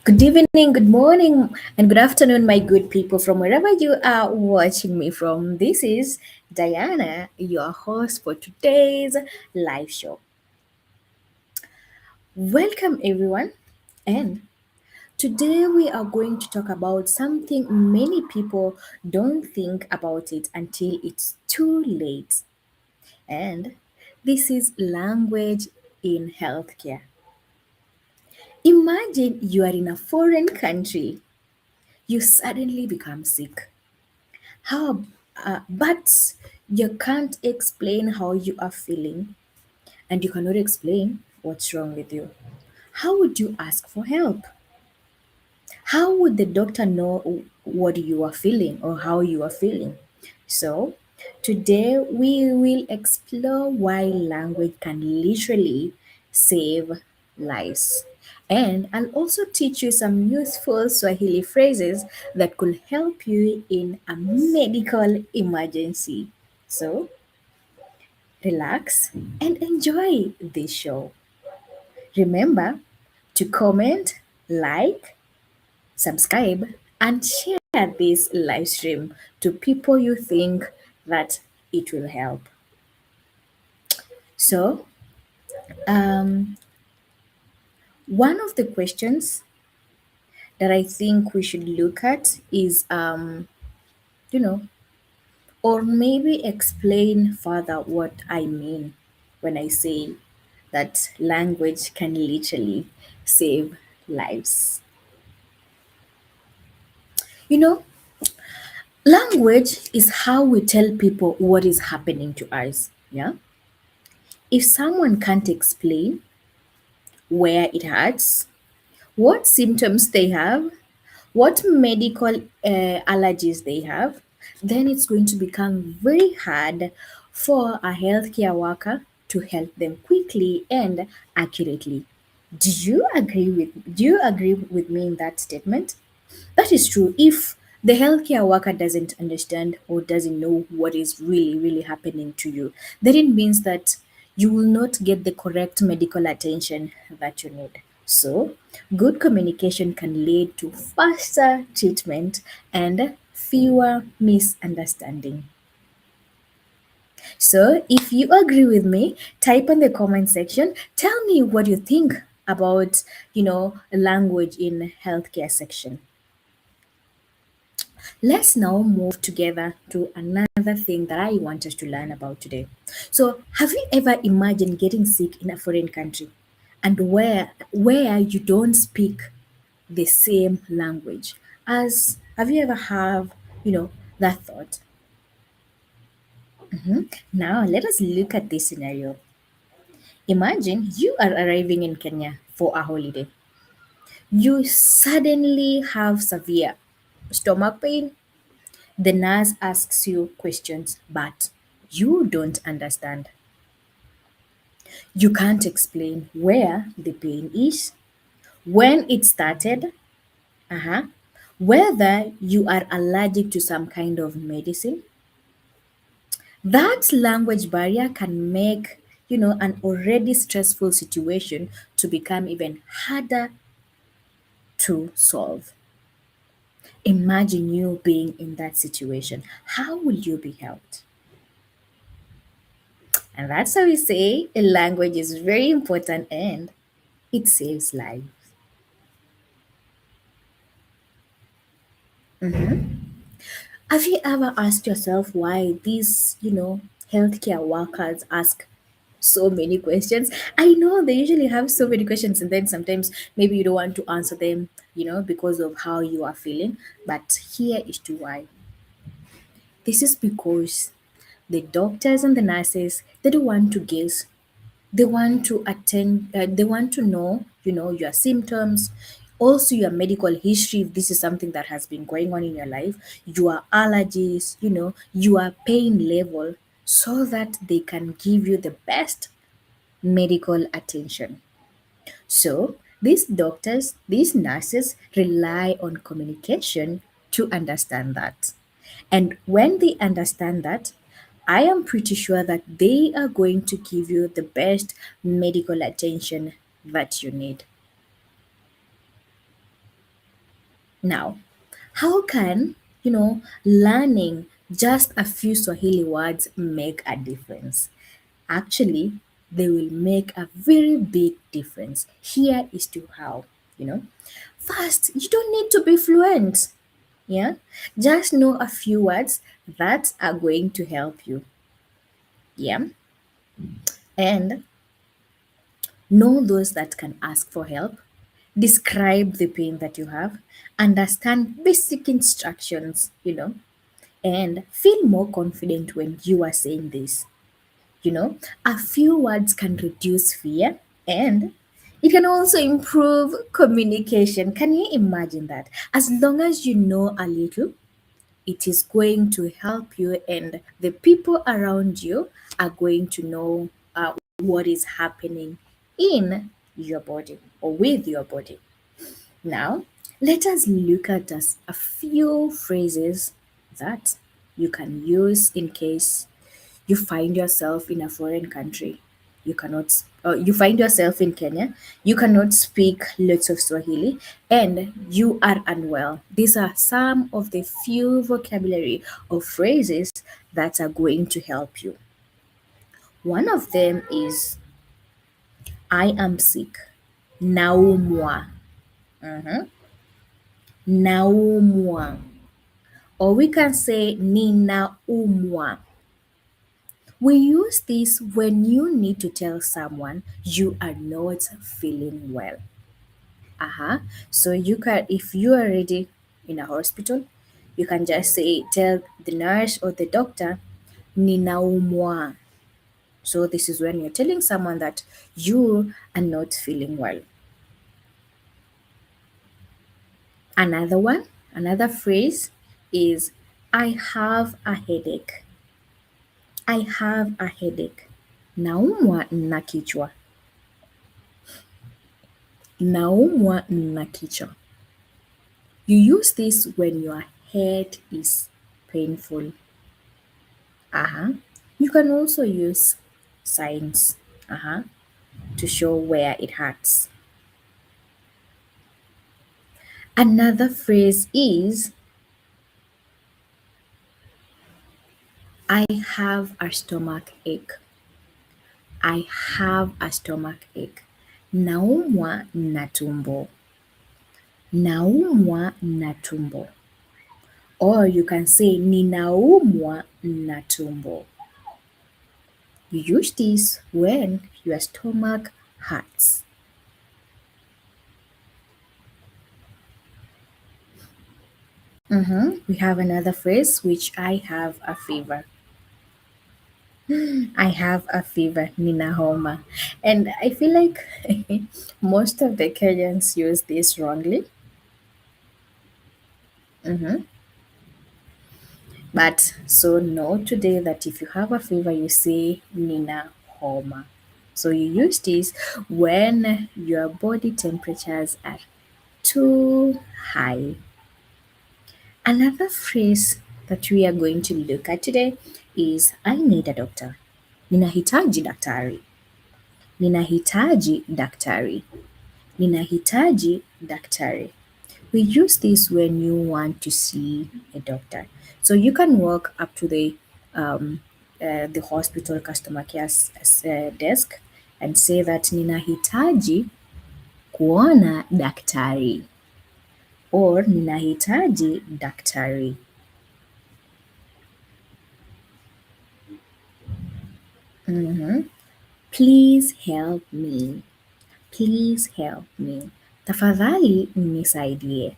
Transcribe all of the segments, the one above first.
Good evening, good morning, and good afternoon, my good people from wherever you are watching me from. This is Diana, your host for today's live show. Welcome, everyone. And today we are going to talk about something many people don't think about it until it's too late. And this is language in healthcare. Imagine you are in a foreign country, you suddenly become sick. How, but you can't explain how you are feeling and you cannot explain what's wrong with you. How would you ask for help? How would the doctor know what you are feeling or how you are feeling? So, today we will explore why language can literally save lives. And I'll also teach you some useful Swahili phrases that could help you in a medical emergency. So, relax and enjoy this show. Remember to comment, like, subscribe, and share this live stream to people you think that it will help. So, um, one of the questions that I think we should look at is, you know, or maybe explain further what I mean when I say that language can literally save lives. You know, language is how we tell people what is happening to us. Yeah. If someone can't explain where it hurts, what symptoms they have, what medical allergies they have, then it's going to become very hard for a healthcare worker to help them quickly and accurately. Do you agree with me in that statement? That is true. If the healthcare worker doesn't understand or doesn't know what is really happening to you, then it means that you will not get the correct medical attention that you need. So, good communication can lead to faster treatment and fewer misunderstanding. So, if you agree with me, type in the comment section. Tell me what you think about, language in healthcare section. Let's now move together to another thing that I want us to learn about today. So, have you ever imagined getting sick in a foreign country and where you don't speak the same language? As have you ever have, that thought? Now, let us look at this scenario. Imagine you are arriving in Kenya for a holiday. You suddenly have severe stomach pain. The nurse asks you questions, but you don't understand. You can't explain where the pain is, when it started, uh-huh, whether you are allergic to some kind of medicine. That language barrier can make, an already stressful situation to become even harder to solve. Imagine you being in that situation. How will you be helped? And that's how we say a language is very important and it saves lives. Have you ever asked yourself why these, healthcare workers ask so many questions? I know they usually have so many questions, and then sometimes maybe you don't want to answer them, because of how you are feeling. But here is to why. This is because the doctors and the nurses, they don't want to guess. They want to attend, they want to know, your symptoms, also your medical history, if this is something that has been going on in your life, your allergies, your pain level, so that they can give you the best medical attention. So, these doctors, these nurses rely on communication to understand that. And when they understand that, I am pretty sure that they are going to give you the best medical attention that you need. Now, how can, learning just a few Swahili words make a difference? Actually, they will make a very big difference. Here is to how, you know. First, you don't need to be fluent. Yeah, just know a few words that are going to help you. Yeah, and know those that can ask for help, describe the pain that you have, understand basic instructions, and feel more confident when you are saying this. A few words can reduce fear, and it can also improve communication. Can you imagine that? As long as you know a little, it is going to help you, and the people around you are going to know what is happening in your body or with your body. Now, let us look at us a few phrases that you can use in case you find yourself in a foreign country. You find yourself in Kenya, you cannot speak lots of Swahili, and you are unwell. These are some of the few vocabulary or phrases that are going to help you. One of them is I am sick. Naumwa. Mhm. Naumwa. Or we can say ninaumwa. We use this when you need to tell someone you are not feeling well. So you can, if you are already in a hospital, you can just say, tell the nurse or the doctor, ninaumwa. So this is when you're telling someone that you are not feeling well. Another one, another phrase is, I have a headache. I have a headache. Naumwa na kichwa. Naumwa na kichwa. You use this when your head is painful. Uh-huh. You can also use signs to show where it hurts. Another phrase is, I have a stomach ache. I have a stomach ache. Naumwa na tumbo. Naumwa na tumbo. Or you can say ninaumwa na tumbo. You use this when your stomach hurts. We have another phrase which I have a fever. I have a fever, Nina Homa. And I feel like most of the Kenyans use this wrongly. But so know today that if you have a fever, you say Nina Homa. So you use this when your body temperatures are too high. Another phrase that we are going to look at today is I need a doctor. Ninahitaji daktari. Ninahitaji daktari. Ninahitaji daktari. We use this when you want to see a doctor. So you can walk up to the hospital customer care desk and say that ninahitaji kuona daktari or ninahitaji daktari. Please help me. Please help me. Tafadhali nisaidie.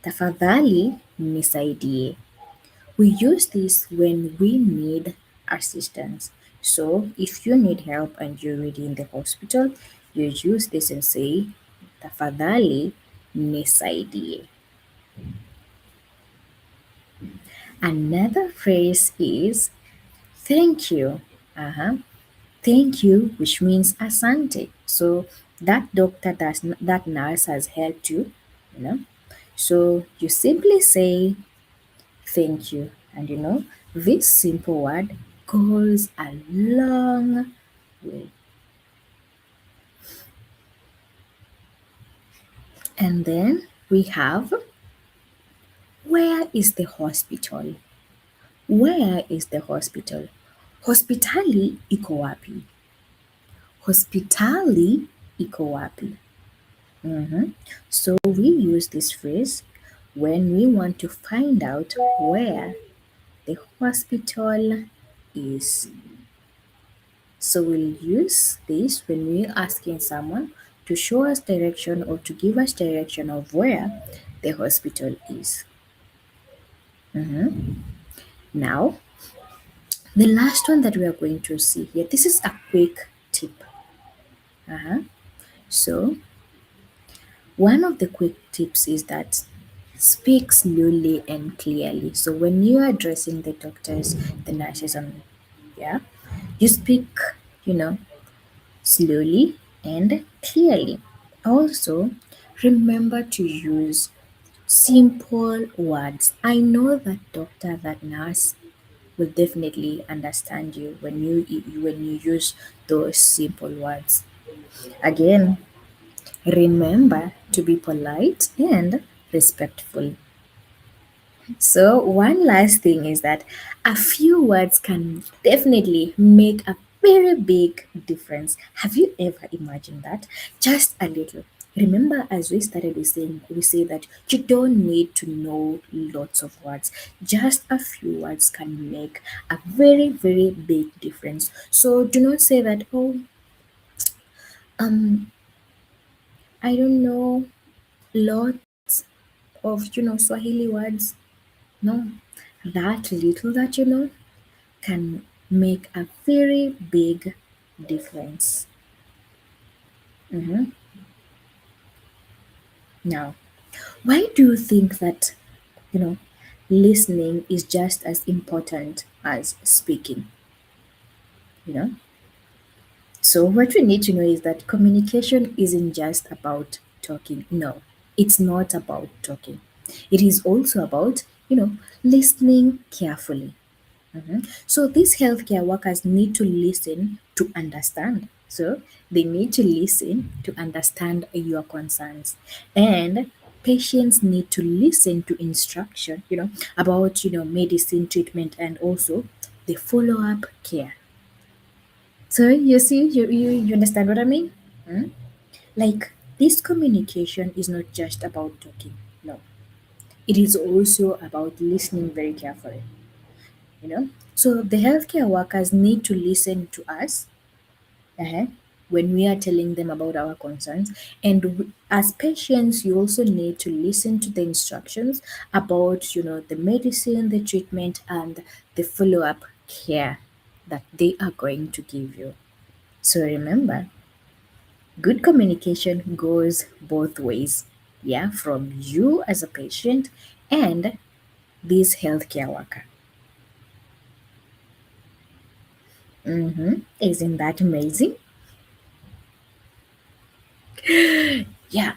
Tafadhali nisaidie. We use this when we need assistance. So if you need help and you're already in the hospital, you use this and say, Tafadhali nisaidie. Another phrase is thank you. Thank you, which means asante. So that nurse has helped you, you know. So you simply say thank you. And this simple word goes a long way. And then We have, where is the hospital? Where is the hospital? Hospitali iko wapi? Hospitali iko wapi? Mhm. So we use this phrase when we want to find out where the hospital is. So we'll use this when we're asking someone to show us direction or to give us direction of where the hospital is. Mhm. Now, the last one that we are going to see here, this is a quick tip. Uh-huh. So, one of the quick tips is that speak slowly and clearly. So, when you are addressing the doctors, the nurses, and yeah, you speak, you know, slowly and clearly. Also, remember to use simple words. I know that doctor, that nurse will definitely understand you when you use those simple words. Again, remember to be polite and respectful. So, one last thing is that a few words can definitely make a very big difference. Have you ever imagined that? Just a little. Remember, as we started with saying, we say that you don't need to know lots of words. Just a few words can make a very, very big difference. So do not say that, oh, um, I don't know lots of Swahili words. No, that little that you know can make a very big difference. Mhm. Now, why do you think that, you know, listening is just as important as speaking? You know? So, what we need to know is that communication isn't just about talking. No, it's not about talking. It is also about, listening carefully. So these healthcare workers need to listen to understand. So they need to listen to understand your concerns. And patients need to listen to instruction, about, medicine treatment and also the follow-up care. So you see, you understand what I mean? Hmm? Like this communication is not just about talking. No. It is also about listening very carefully. So the healthcare workers need to listen to us when we are telling them about our concerns. And as patients, you also need to listen to the instructions about, the medicine, the treatment, and the follow-up care that they are going to give you. So remember, good communication goes both ways. Yeah, from you as a patient and this healthcare worker. Isn't that amazing? Yeah.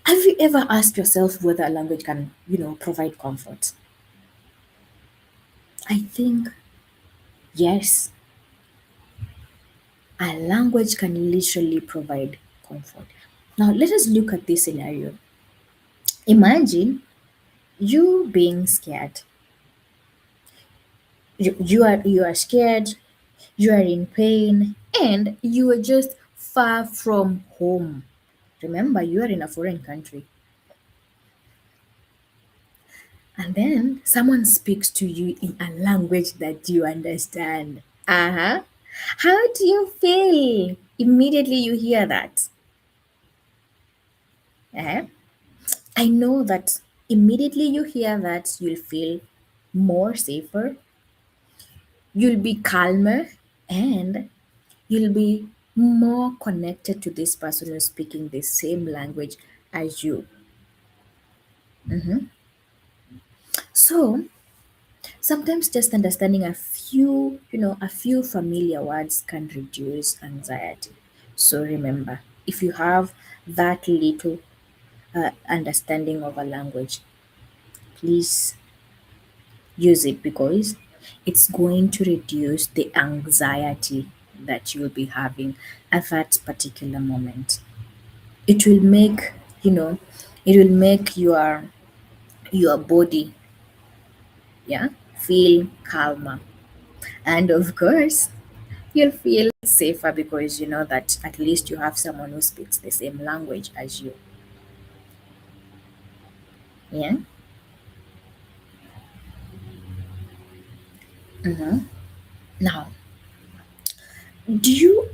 Have you ever asked yourself whether a language can, provide comfort? I think yes, a language can literally provide comfort. Now, let us look at this scenario. Imagine you being scared. You are scared, you are in pain, and you are just far from home. Remember, you are in a foreign country. And then someone speaks to you in a language that you understand. Uh-huh. How do you feel immediately you hear that? Eh? I know that immediately you hear that, you'll feel more safer, you'll be calmer, and you'll be more connected to this person who's speaking the same language as you. So, sometimes just understanding a few familiar words can reduce anxiety. So remember, if you have that little understanding of a language, please use it because it's going to reduce the anxiety that you'll be having at that particular moment. It will make, you know, It will make your body, yeah, feel calmer. And of course, you'll feel safer because you know that at least you have someone who speaks the same language as you. Yeah. Mm-hmm. Now, do you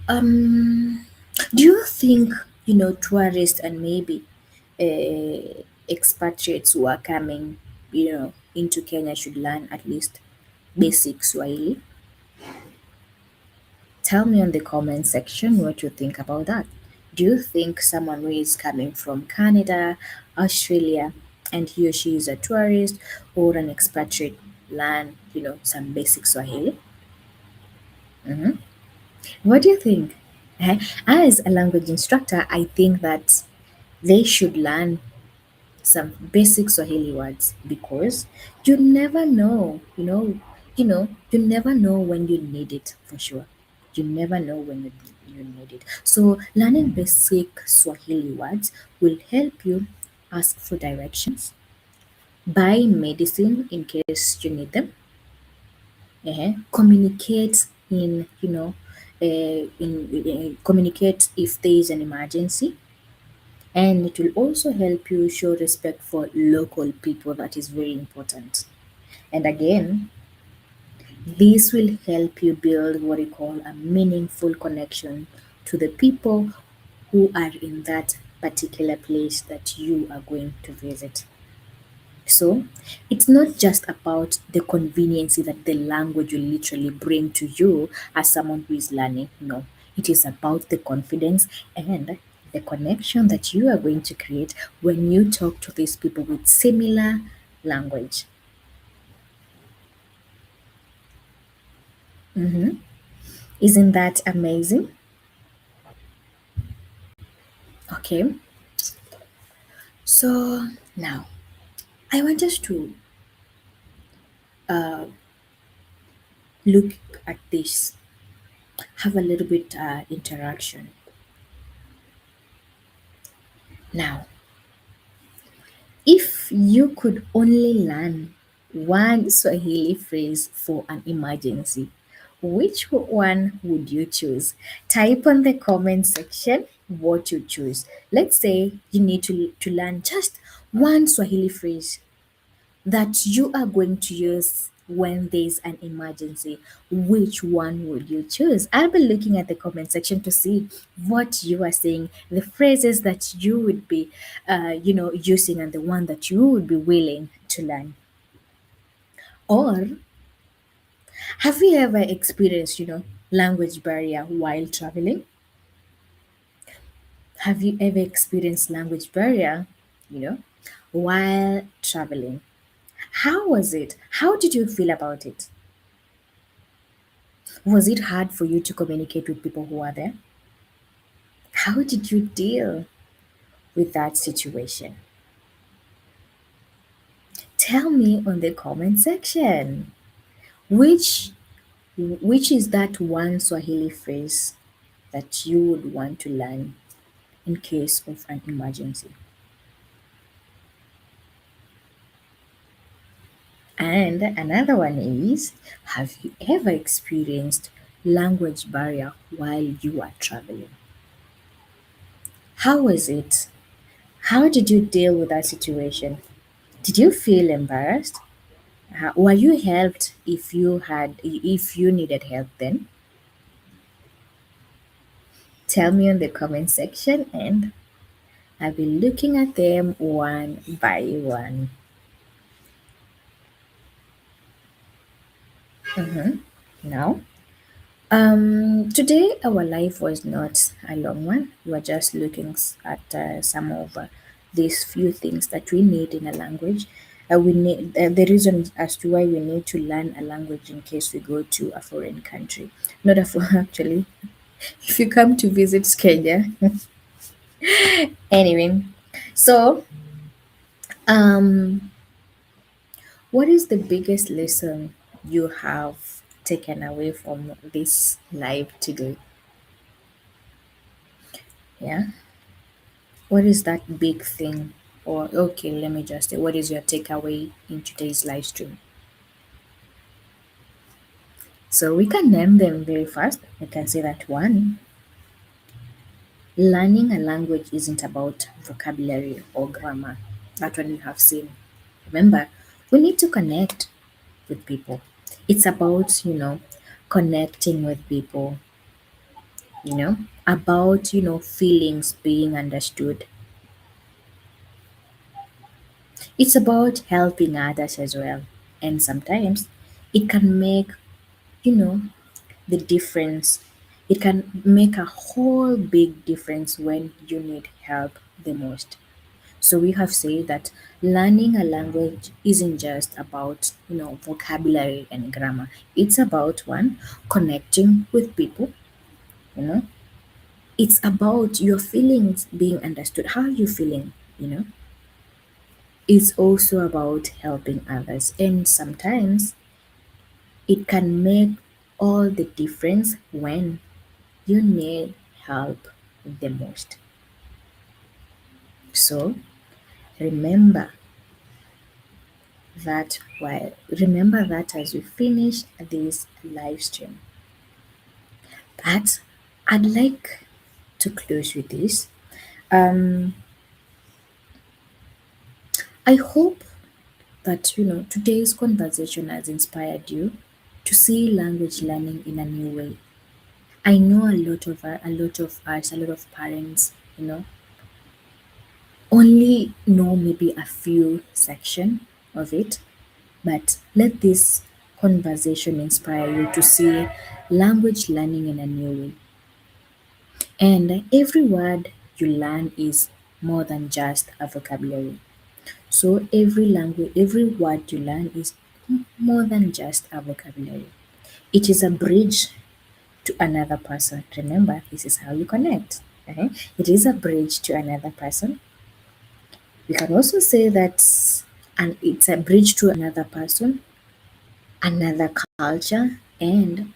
um do you think tourists and maybe expatriates who are coming into Kenya should learn at least basic Swahili? Tell me in the comment section what you think about that. Do you think someone who is coming from Canada, Australia, and he or she is a tourist or an expatriate learn, some basic Swahili? Hmm. What do you think? As a language instructor, I think that they should learn some basic Swahili words because you never know, you never know when you need it for sure. You never know when you need it. So learning basic Swahili words will help you ask for directions, buy medicine in case you need them, communicate communicate if there is an emergency, and it will also help you show respect for local people. That is very important. And again, this will help you build what you call a meaningful connection to the people who are in that particular place that you are going to visit. So it's not just about the convenience that the language will literally bring to you as someone who is learning. No, it is about the confidence and the connection that you are going to create when you talk to these people with similar language. Hmm. Isn't that amazing? Okay, so now I want us to uh, look at this, have a little bit interaction. Now, if you could only learn one Swahili phrase for an emergency, which one would you choose? Type on the comment section what you choose. Let's say you need to learn just one Swahili phrase that you are going to use when there's an emergency. Which one would you choose? I'll be looking at the comment section to see what you are saying, the phrases that you would be using, and the one that you would be willing to learn. Or have you ever experienced language barrier while traveling? Have you ever experienced language barrier you know while traveling? How was it? How did you feel about it? Was it hard for you to communicate with people who are there? How did you deal with that situation? Tell me on the comment section. Which which is that one Swahili phrase that you would want to learn in case of an emergency? And another one is, have you ever experienced language barrier while you are traveling? How was it? How did you deal with that situation? Did you feel embarrassed? Were you helped if you needed help then? Tell me in the comment section and I'll be looking at them one by one. Now, today our life was not a long one. We were just looking at some of these few things that we need in a language. We need the reason as to why we need to learn a language in case we go to a foreign country. Not a actually, if you come to visit Kenya. Anyway, so um, what is the biggest lesson you have taken away from this live today? Yeah, what is that big thing? Or, okay, let me just say, what is your takeaway in today's live stream? So we can name them very fast. I can say that one, learning a language isn't about vocabulary or grammar. That one you have seen. Remember, we need to connect with people. It's about, connecting with people, you know, about, feelings being understood. It's about helping others as well. And sometimes it can make, you know, the difference. It can make a whole big difference when you need help the most. So we have said that learning a language isn't just about, vocabulary and grammar. It's about one, connecting with people, you know. It's about your feelings being understood. How are you feeling, you know? It's also about helping others. And sometimes it can make all the difference when you need help the most. So remember remember that as we finish this live stream. But I'd like to close with this. Um, I hope that today's conversation has inspired you to see language learning in a new way. I know a lot of parents, only know maybe a few section of it, but let this conversation inspire you to see language learning in a new way. And every word you learn is more than just a vocabulary. So every word you learn is more than just a vocabulary. It is a bridge to another person. Remember, this is how you connect. Okay? It is a bridge to another person. We can also say that and it's a bridge to another person, another culture, and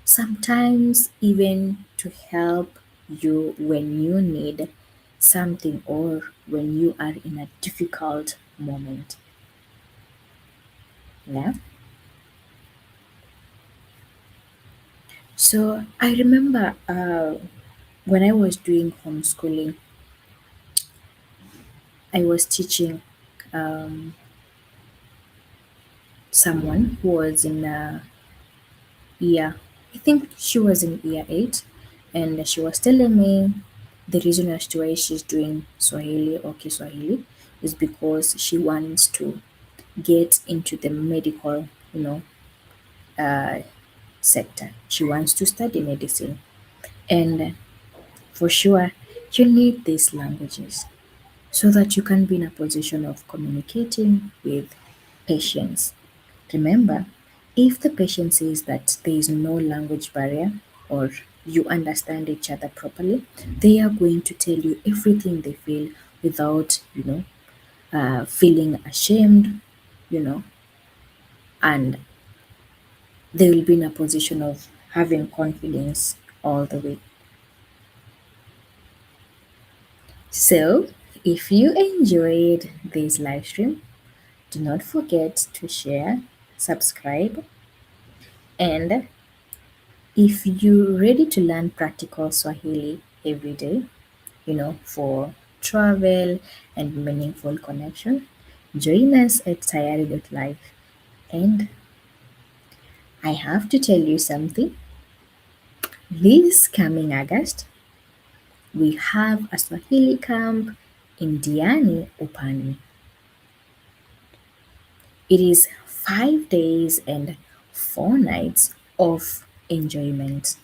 sometimes even to help you when you need something or when you are in a difficult moment. Yeah. So I remember when I was doing homeschooling, I was teaching um, someone who was in year, I think she was in year 8, and she was telling me the reason as to why she's doing Swahili or Kiswahili is because she wants to get into the medical, uh, sector. She wants to study medicine, and for sure, you need these languages so that you can be in a position of communicating with patients. Remember, if the patient says that there is no language barrier or you understand each other properly, they are going to tell you everything they feel without, feeling ashamed, you know, and they will be in a position of having confidence all the way. So, if you enjoyed this live stream, do not forget to share, subscribe, and if you're ready to learn practical Swahili every day, for travel and meaningful connection, join us at Tayari.live. And I have to tell you something. This coming August, we have a Swahili camp in Diani, Upani. It is 5 days and 4 nights of enjoyment.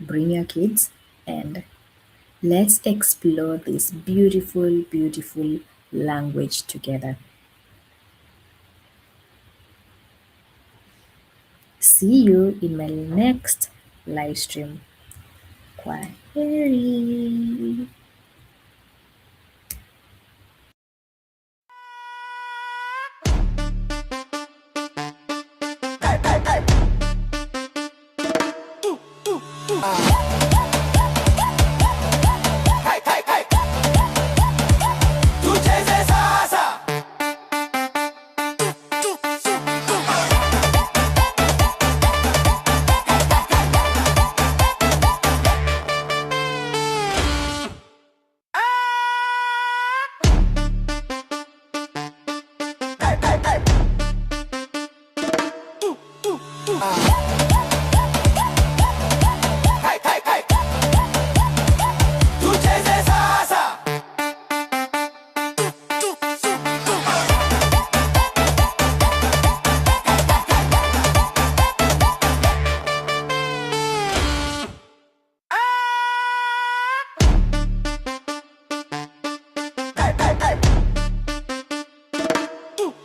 Bring your kids and let's explore this beautiful, beautiful language together. See you in my next live stream. Kwaheri.